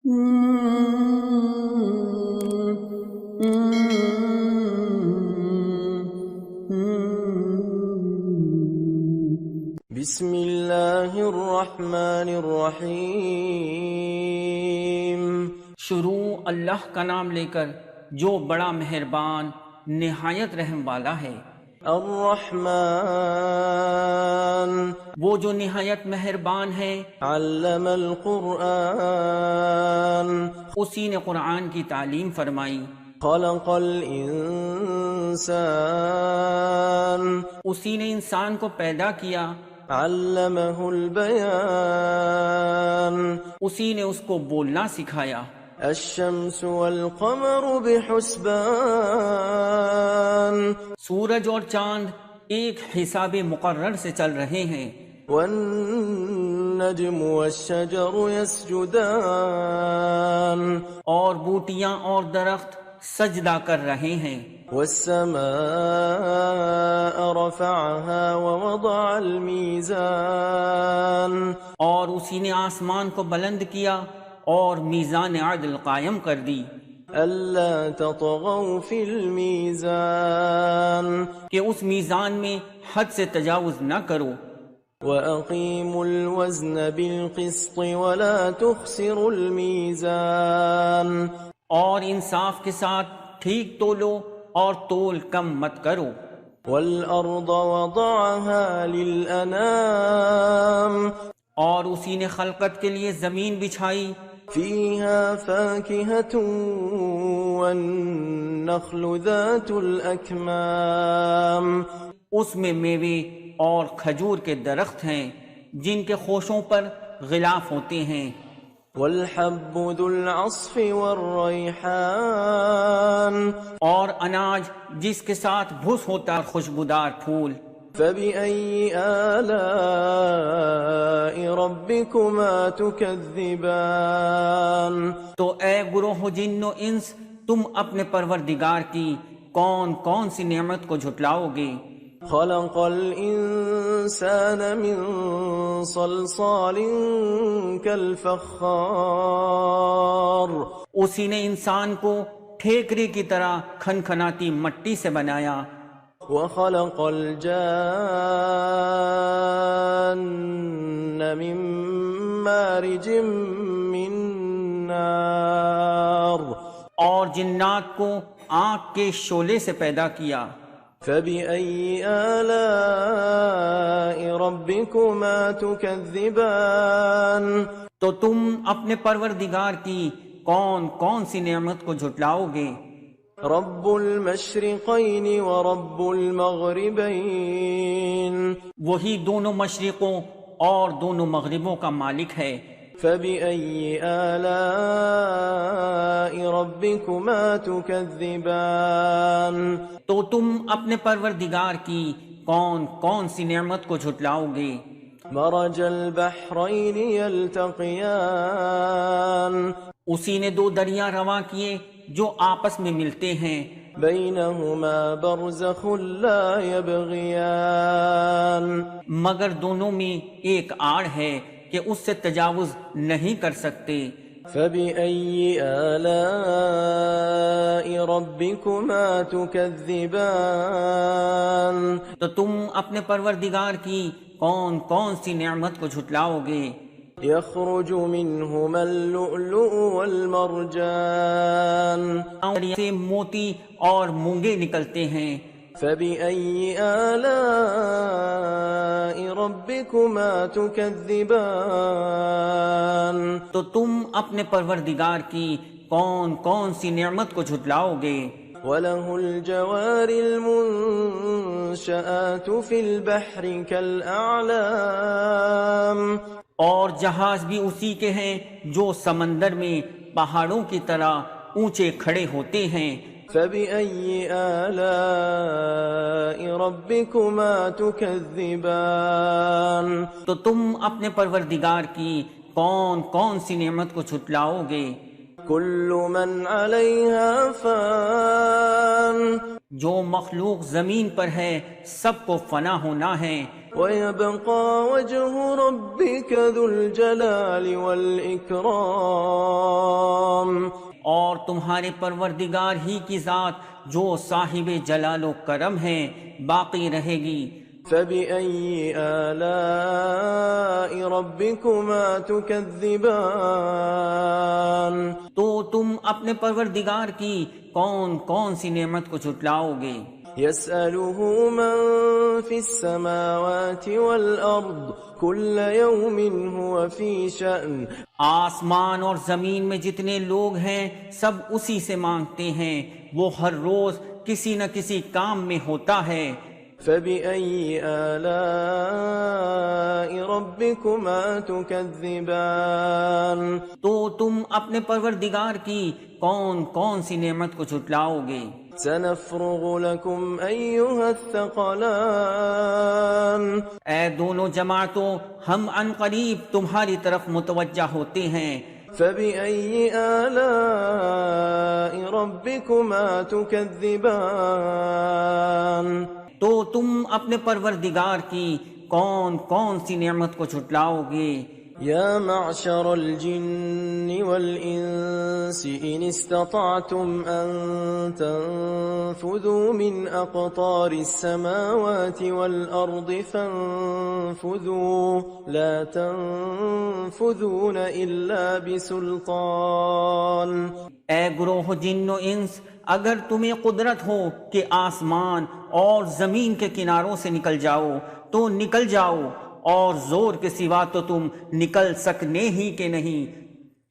بسم اللہ الرحمن الرحیم۔ شروع اللہ کا نام لے کر جو بڑا مہربان نہایت رحم والا ہے۔ الرحمن وہ جو نہایت مہربان ہے۔ علم القرآن اسی نے قرآن کی تعلیم فرمائی۔ خلق الانسان اسی نے انسان کو پیدا کیا۔ علمہ البیان اسی نے اس کو بولنا سکھایا۔ الشمس والقمر بحسبان سورج اور چاند ایک حساب مقرر سے چل رہے ہیں۔ والنجم والشجر يسجدان اور بوٹیاں اور درخت سجدہ کر رہے ہیں۔ والسماء رفعها ووضع الميزان اور اسی نے آسمان کو بلند کیا اور میزان عدل قائم کر دی۔ ألا تطغوا في الميزان کہ اس میزان میں حد سے تجاوز نہ کرو۔ وأقيموا الوزن بالقسط ولا تخسروا الميزان اور انصاف کے ساتھ ٹھیک تولو اور تول کم مت کرو۔ والأرض وضعها للأنام اور اسی نے خلقت کے لیے زمین بچھائی۔ فيها فاكهة والنخل ذات الأكمام اس میں میوے اور کھجور کے درخت ہیں جن کے خوشوں پر غلاف ہوتے ہیں۔ والحب ذو العصف والريحان اور اناج جس کے ساتھ بھس ہوتا ہے، خوشبودار پھول۔ فبأي آلاء ربكما تكذبان تو اے گروہ جن و انس، تم اپنے پروردگار کی کون کون سی نعمت کو جھٹلاؤ گے؟ خلق الإنسان من صلصال كالفخار اسی نے انسان کو ٹھیکری کی طرح کھنکھناتی مٹی سے بنایا۔ وخلق الجان من مارج من نار اور جنات کو آگ کے شعلے سے پیدا کیا۔ فبأي آلاء ربكما تكذبان تو تم اپنے پروردگار کی کون کون سی نعمت کو جھٹلاؤ گے؟ رب المشرقين ورب المغربين وہی دونوں مشرقوں اور دونوں مغربوں کا مالک ہے۔ فبأي آلاء ربكما تكذبان تو تم اپنے پروردگار کی کون کون سی نعمت کو جھٹلاؤ گے؟ مرج البحرين يلتقيان اسی نے دو دریا رواں کیے جو آپس میں ملتے ہیں۔ بينهما برزخ لا يبغيان مگر دونوں میں ایک آڑ ہے کہ اس سے تجاوز نہیں کر سکتے۔ فبأي آلاء ربكما تكذبان تو تم اپنے پروردگار کی کون کون سی نعمت کو جھٹلاؤ گے؟ يخرج منهما اللؤلؤ والمرجان سے موتی اور مونگے نکلتے ہیں۔ فبأي آلاء ربكما تكذبان تو تم اپنے پروردگار کی کون کون سی نعمت کو جھٹلاؤ گے؟ وله الجوار المنشآت في البحر كالأعلام اور جہاز بھی اسی کے ہیں جو سمندر میں پہاڑوں کی طرح اونچے کھڑے ہوتے ہیں۔ فبأي آلاء ربكما تكذبان تو تم اپنے پروردگار کی کون کون سی نعمت کو جھٹلاؤ گے؟ كل من عليها فان جو مخلوق زمین پر ہے سب کو فنا ہونا ہے۔ ويبقى وجه ربك ذو الجلال والإكرام تمہارے پروردگار ہی کی ذات جو صاحب جلال و کرم ہے باقی رہے گی۔ فبأي آلاء ربكما تكذبان؟ تو تم اپنے پروردگار کی کون کون سی نعمت کو جھٹلاؤ گے؟ يسأله من في السماوات والأرض كل يوم هو في شأن۔ آسمان اور زمین میں جتنے لوگ ہیں سب اسی سے مانگتے ہیں، وہ ہر روز کسی نہ کسی کام میں ہوتا ہے۔ فبأي آلاء ربكما تكذبان؟ تو تم اپنے پروردگار کی کون کون سی نعمت کو جھٹلاؤ گے؟ سنفرغ لكم أيها الثقلان۔ اے دونوں جماعتوں، ہم عن قریب تمہاری طرف متوجہ ہوتے ہیں۔ فبأي آلاء ربكما تكذبان؟ تو تم اپنے پروردگار کی کون کون سی نعمت کو جھٹلاؤ گے؟ يا معشر الجن والإنس إن استطعتم أن تنفذوا من أقطار السماوات والأرض فانفذوا لا تنفذون إلا بسلطان۔ اے گروہ جن و انس، اگر تمہیں قدرت ہو کہ آسمان اور زمین کے کناروں سے نکل جاؤ تو نکل جاؤ، اور زور کے سوا تو تم نکل سکنے ہی کے نہیں۔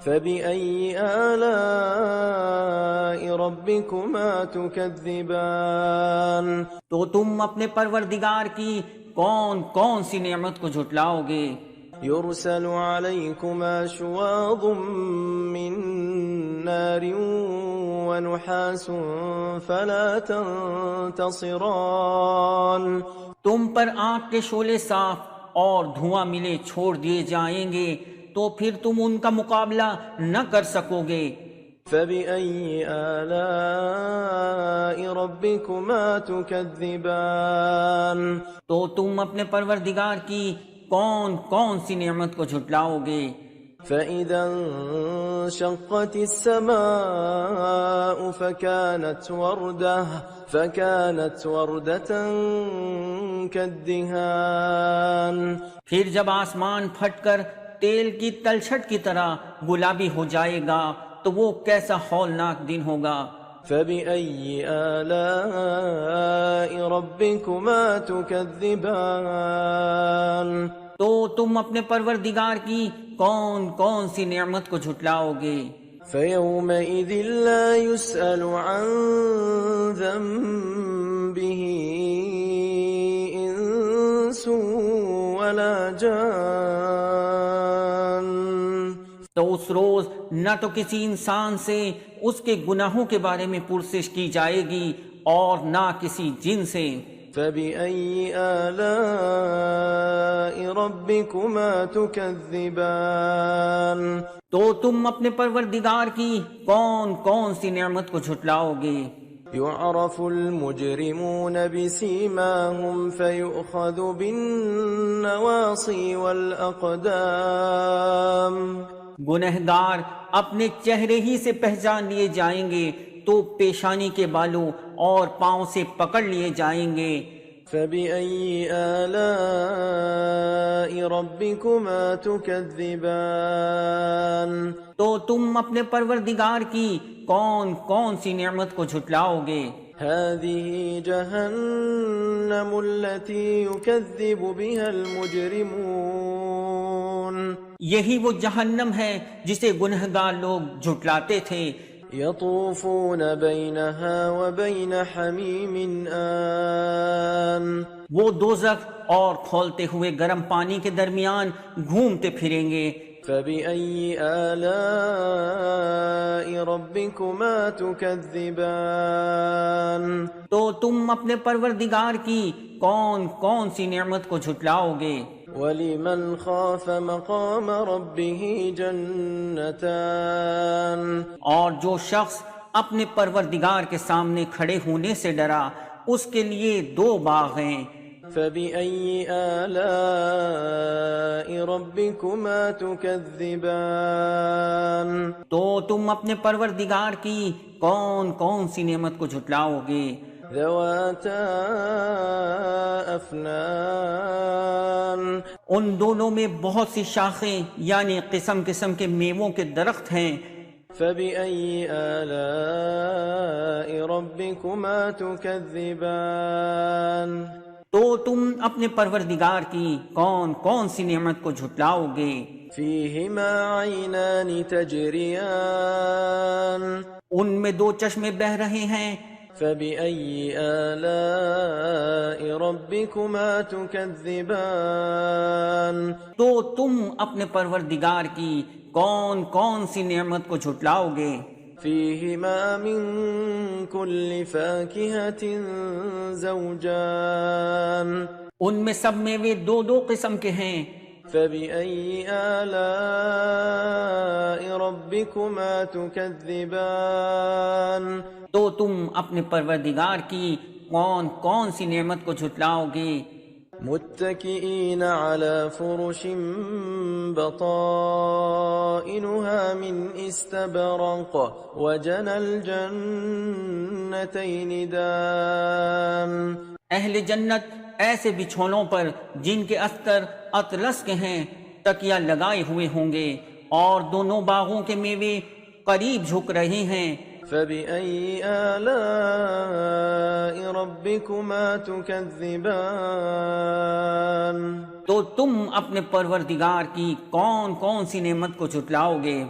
فبأي آلاء ربكما تكذبان؟ تو تم اپنے پروردگار کی کون کون سی نعمت کو جھٹلاؤ گے؟ يرسل عليكما شواظ من نار ونحاس فلا تنتصران۔ تم پر آگ کے شعلے صاف اور دھواں ملے چھوڑ دیے جائیں گے تو پھر تم ان کا مقابلہ نہ کر سکو گے۔ فبأي آلاء ربكما تكذبان؟ تو تم اپنے پروردگار کی کون کون سی نعمت کو جھٹلاؤ گے؟ فإذا انشقت السماء فكانت وردة كالدهان۔ پھر جب آسمان پھٹ کر تیل کی تلچھٹ کی طرح گلابی ہو جائے گا تو وہ کیسا ہولناک دن ہوگا۔ فبأي آلاء ربكما تكذبان؟ تو تم اپنے پروردگار کی کون کون سی نعمت کو جھٹلاؤ گے؟ فيومئذ لا يسأل عن ذنبه إنس ولا جان۔ تو اس روز نہ تو کسی انسان سے اس کے گناہوں کے بارے میں پرسش کی جائے گی اور نہ کسی جن سے۔ فبأي آلاء ربكما تكذبان؟ تو تم اپنے پروردگار کی کون کون سی نعمت کو جھٹلاؤ گے؟ يعرف المجرمون بسيماهم فيؤخذ بالنواصي والأقدام۔ گنہگار اپنے چہرے ہی سے پہچان لیے جائیں گے تو پیشانی کے بالوں اور پاؤں سے پکڑ لیے جائیں گے۔ فبأي آلاء ربكما تكذبان؟ تو تم اپنے پروردگار کی کون کون سی نعمت کو جھٹلاؤ گے؟ هذه جهنم التي يكذب بها المجرمون۔ یہی وہ جہنم ہے جسے گنہگار لوگ جھٹلاتے تھے۔ يطوفون بينها وبين حميم آن۔ وہ دوزخ اور کھولتے ہوئے گرم پانی کے درمیان گھومتے پھریں گے۔ فبأي آلاء ربكما تكذبان؟ تو تم اپنے پروردگار کی کون کون سی نعمت کو جھٹلاؤ گے؟ ولمن خاف مقام ربه جنتان۔ اور جو شخص اپنے پروردگار کے سامنے کھڑے ہونے سے ڈرا اس کے لیے 2 باغ ہیں، فبأي آلاء ربكما تكذبان تو تم اپنے پروردگار کی کون کون سی نعمت کو جھٹلاؤ گے؟ ذواتا أفنان ان دونوں میں بہت سی شاخیں یعنی قسم قسم کے میووں کے درخت ہیں۔ فبأي آلاء ربكما تكذبان تو تم اپنے پروردگار کی کون کون سی نعمت کو جھٹلاؤ گے؟ فيهما عينان تجريان ان میں دو چشمے بہہ رہے ہیں۔ فبأي آلاء ربكما تكذبان تو تم اپنے پروردگار کی کون کون سی نعمت کو جھٹلاؤ گے؟ فيهما من كل فاكهة زوجان ان میں سب میوے دو دو قسم کے ہیں۔ فبأي آلاء ربكما تكذبان تو تم اپنے پروردگار کی کون کون سی نعمت کو جھٹلاؤ گے؟ متكئين على فرش بطائنها من استبرق وجنى الجنتين دان اہل جنت ایسے بچھونوں پر جن کے استر اطلس کے ہیں تکیہ لگائے ہوئے ہوں گے اور دونوں باغوں کے میوے قریب جھک رہے ہیں۔ فبأي آلاء ربكما تكذبان تو تم اپنے پروردگار کی کون کون سی نعمت کو جھٹلاؤ گے؟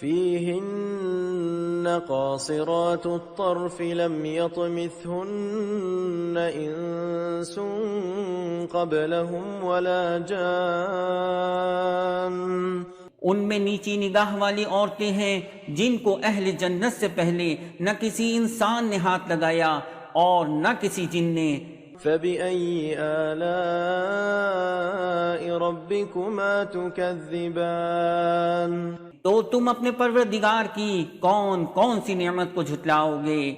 فيهن قاصرات الطرف لم يطمثهن إنس قبلهم ولا جان ان میں نیچی نگاہ والی عورتیں ہیں جن کو اہل جنت سے پہلے نہ کسی انسان نے ہاتھ لگایا اور نہ کسی جن نے۔ فبأي آلاء ربكما تكذبان تو تم اپنے پروردگار کی کون کون سی نعمت کو جھٹلاؤ گے؟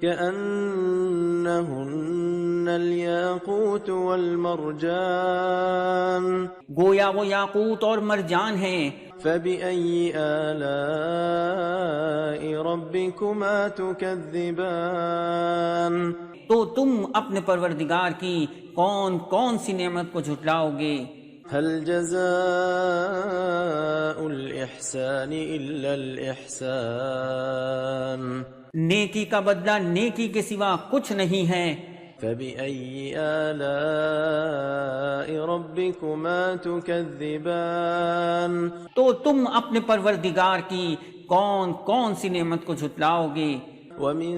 كأنهن الياقوت والمرجان گویا وہ یاقوت اور مرجان ہیں۔ فبأي آلاء ربكما تكذبان تو تم اپنے پروردگار کی کون کون سی نعمت کو جھٹلاؤ گے؟ هل جزاء الإحسان إلا الإحسان نیکی کا بدلہ نیکی کے سوا کچھ نہیں ہے۔ فبأي آلاء ربكما تكذبان تو تم اپنے پروردگار کی کون کون سی نعمت کو جھٹلاؤ گے؟ ومن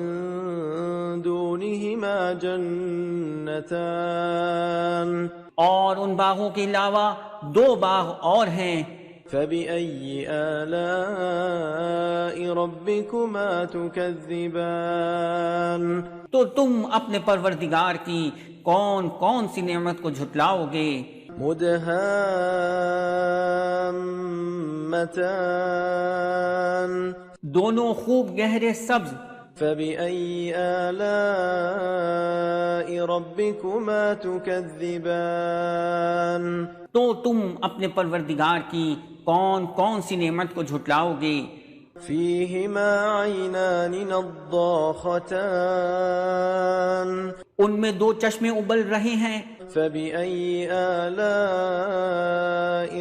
دونهما جنتان اور ان باغوں کے علاوہ دو باغ اور ہیں۔ فبأي آلاء ربكما تكذبان تو تم اپنے پروردگار کی کون کون سی نعمت کو جھٹلاؤ گے؟ مدهامتان دونوں خوب گہرے سبز۔ فبأي آلاء ربكما تكذبان تو تم اپنے پروردگار کی کون کون سی نعمت کو جھٹلاؤ گے؟ فيهما عينان نضاختان ان میں دو چشمے ابل رہے ہیں۔ فبأي آلاء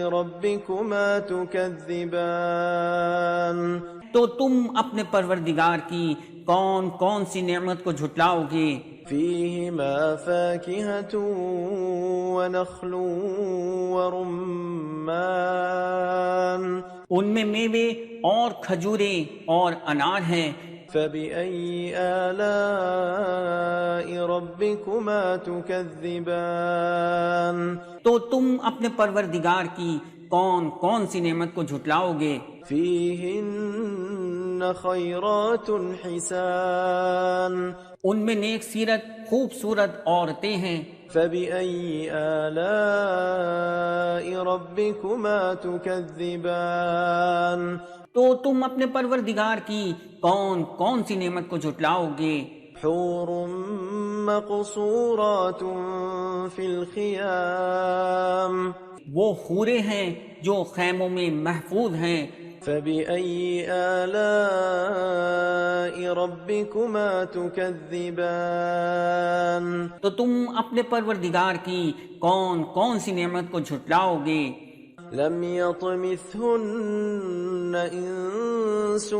ربكما تكذبان تو تم اپنے پروردگار کی کون کون سی نعمت کو جھٹلاؤ گے؟ فيهما فاكهة ونخل ورمان ان میں میوے اور کھجورے اور انار ہیں۔ فبأي آلاء ربكما تكذبان تو تم اپنے پروردگار کی کون کون سی نعمت کو جھٹلاؤ گے؟ فيهن خيرات حسان ان میں نیک سیرت خوبصورت عورتیں ہیں۔ فبأي آلاء ربكما تكذبان تو تم اپنے پروردگار کی کون کون سی نعمت کو جھٹلاؤ گے؟ حور مقصورات في الخيام وہ حوریں ہیں جو خیموں میں محفوظ ہیں. فبأي آلاء ربكما تكذبان تو تم اپنے پروردگار کی کون کون سی نعمت کو جھٹلاؤ گے؟ لم يطمثهن انس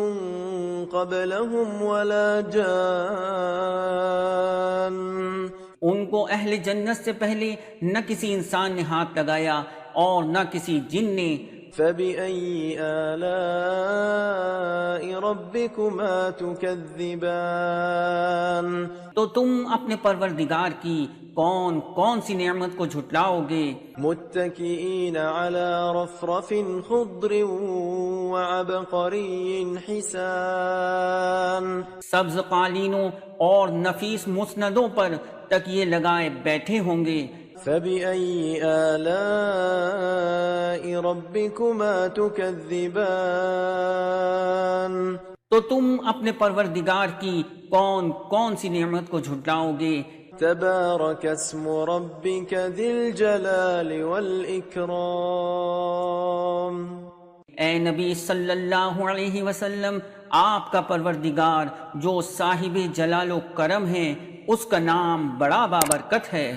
قبلهم ولا جان ان کو اہل جنت سے پہلے نہ کسی انسان نے ہاتھ لگایا اور نہ کسی جن نے. فبأي آلاء ربكما تكذبان تو تم اپنے پروردگار کی کون کون سی نعمت کو جھٹلاؤ گے؟ متكئين على رفرف خضر وعبقري حسان سبز قالینوں اور نفیس مسندوں پر تکیے لگائے بیٹھے ہوں گے. فبأي آلاء ربكما تكذبان تو تم اپنے پروردگار کی کون کون سی نعمت کو جھٹلاؤ گے؟ تبارك اسم ربك ذي الجلال والإكرام اے نبی صلی اللہ علیہ وسلم، آپ کا پروردگار جو صاحب جلال و کرم ہے، اس کا نام بڑا بابرکت ہے.